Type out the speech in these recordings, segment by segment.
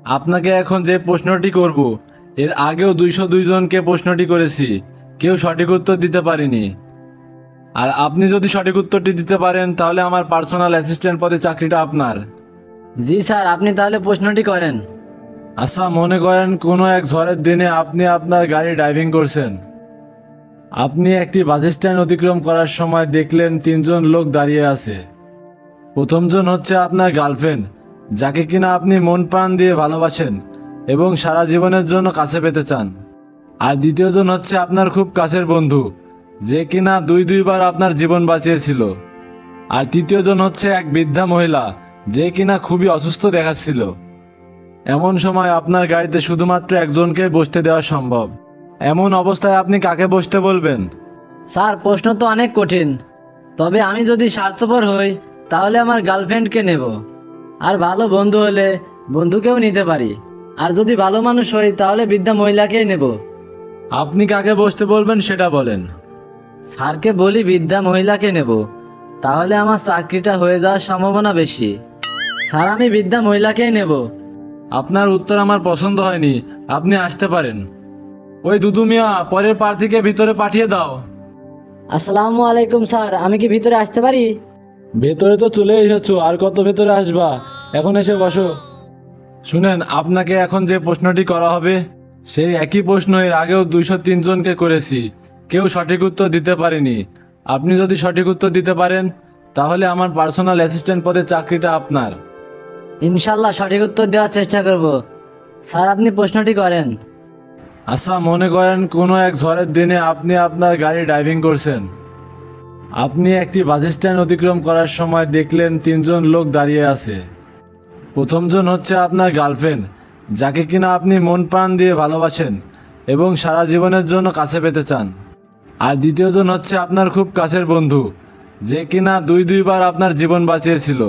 আপনাকে এখন যে প্রশ্নটি করব, এর আগেও 202 জনকে প্রশ্নটি করেছি, কেউ সঠিক উত্তর দিতে পারেনি। আর আপনি যদি সঠিক উত্তরটি দিতে পারেন তাহলে আমার পার্সোনাল অ্যাসিস্ট্যান্ট পদে চাকরিটা আপনার। জি স্যার, আপনি তাহলে প্রশ্নটি করেন। আচ্ছা, মনে করেন কোনো এক ঝড়ের দিনে আপনি আপনার গাড়ি ড্রাইভিং করছেন। আপনি একটি বাস স্ট্যান্ড অতিক্রম করার সময় দেখলেন 3জন লোক দাঁড়িয়ে আছে। প্রথমজন হচ্ছে আপনার গার্লফ্রেন্ড, যাকে কিনা আপনি মন প্রাণ দিয়ে ভালোবাসেন এবং সারা জীবনের জন্য কাছে পেতে চান। আর দ্বিতীয়জন হচ্ছে আপনার খুব কাছের বন্ধু, যে কিনা দুইবার আপনার জীবন বাঁচিয়েছিল। আর তৃতীয়জন হচ্ছে এক বৃদ্ধা মহিলা, যে কিনা খুবই অসুস্থ দেখাচ্ছিল। এমন সময় আপনার গাড়িতে শুধুমাত্র একজনকে বসতে দেওয়া সম্ভব। এমন অবস্থায় আপনি কাকে বসতে বলবেন? স্যার, প্রশ্ন তো অনেক কঠিন। তবে আমি যদি স্বার্থপর হই তাহলে আমার গার্লফ্রেন্ডকে নেব। আর ভালো বন্ধু হলে বন্ধুকেও নিতে পারি। আর যদি ভালো মানুষ হই তাহলে বৃদ্ধা মহিলাকেই নেব। আপনি কাকে বসতে বলবেন সেটা বলেন। স্যারকে বলি বৃদ্ধা মহিলাকে নেব, তাহলে আমার চাকরিটা হয়ে যাওয়ার সম্ভাবনা বেশি। স্যার, আমি বৃদ্ধা মহিলাকেই নেব। আপনার উত্তর আমার পছন্দ হয়নি, আপনি আসতে পারেন। ওই দুদু মিয়া, পরের প্রার্থীকে ভিতরে পাঠিয়ে দাও। আসসালামু আলাইকুম স্যার, আমি কি ভিতরে আসতে পারি? ভেতরে তো চলে এসেছো, আর কত ভেতরে আসবা? এখন এসে বসো। শুনেন, আপনাকে এখন যে প্রশ্নটি করা হবে সেই একই প্রশ্ন এর আগেও 203 জনকে করেছি, কেউ সঠিক উত্তর দিতে পারেনি। আপনি যদি সঠিক উত্তর দিতে পারেন তাহলে আমার পার্সোনাল অ্যাসিস্ট্যান্ট পদে চাকরিটা আপনার। ইনশাল্লাহ সঠিক উত্তর দেওয়ার চেষ্টা করব। স্যার, আপনি প্রশ্নটি করেন। আচ্ছা, মনে করেন কোনো এক ঝড়ের দিনে আপনি আপনার গাড়ি ড্রাইভিং করছেন। আপনি একটি বাস স্ট্যান্ড অতিক্রম করার সময় দেখলেন 3জন লোক দাঁড়িয়ে আছে। প্রথমজন হচ্ছে আপনার গার্লফ্রেন্ড, যাকে কিনা আপনি মন প্রাণ দিয়ে ভালোবাসেন এবং সারা জীবনের জন্য কাছে পেতে চান। আর দ্বিতীয়জন হচ্ছে আপনার খুব কাছের বন্ধু, যে কিনা দুইবার আপনার জীবন বাঁচিয়েছিল।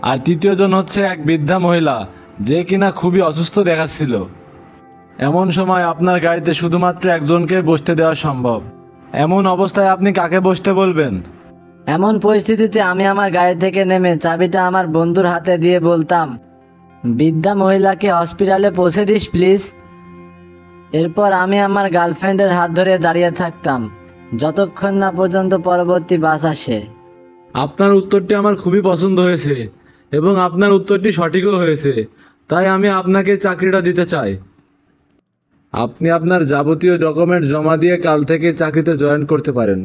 আর তৃতীয়জন হচ্ছে এক বৃদ্ধা মহিলা, যে কিনা খুবই অসুস্থ দেখাচ্ছিল। এমন সময় আপনার গাড়িতে শুধুমাত্র একজনকে বসতে দেওয়া সম্ভব। এমন অবস্থায় আপনি কাকে বসতে বলবেন? এমন পরিস্থিতিতে আমি আমার গাড়ি থেকে নেমে চাবিটা আমার বন্ধুর হাতে দিয়ে বলতাম, বৃদ্ধা মহিলাকে হসপিটালে পৌঁছে দিস প্লিজ। এরপর আমি আমার গার্লফ্রেন্ডের হাত ধরে দাঁড়িয়ে থাকতাম যতক্ষণ না পর্যন্ত পরবর্তী বাস আসে। আপনার উত্তরটি আমার খুবই পছন্দ হয়েছে এবং আপনার উত্তরটি সঠিকও হয়েছে, তাই আমি আপনাকে চাকরিটা দিতে চাই। আপনি আপনার যাবতীয় ডকুমেন্ট জমা দিয়ে কাল থেকে চাকরিতে জয়েন করতে পারেন।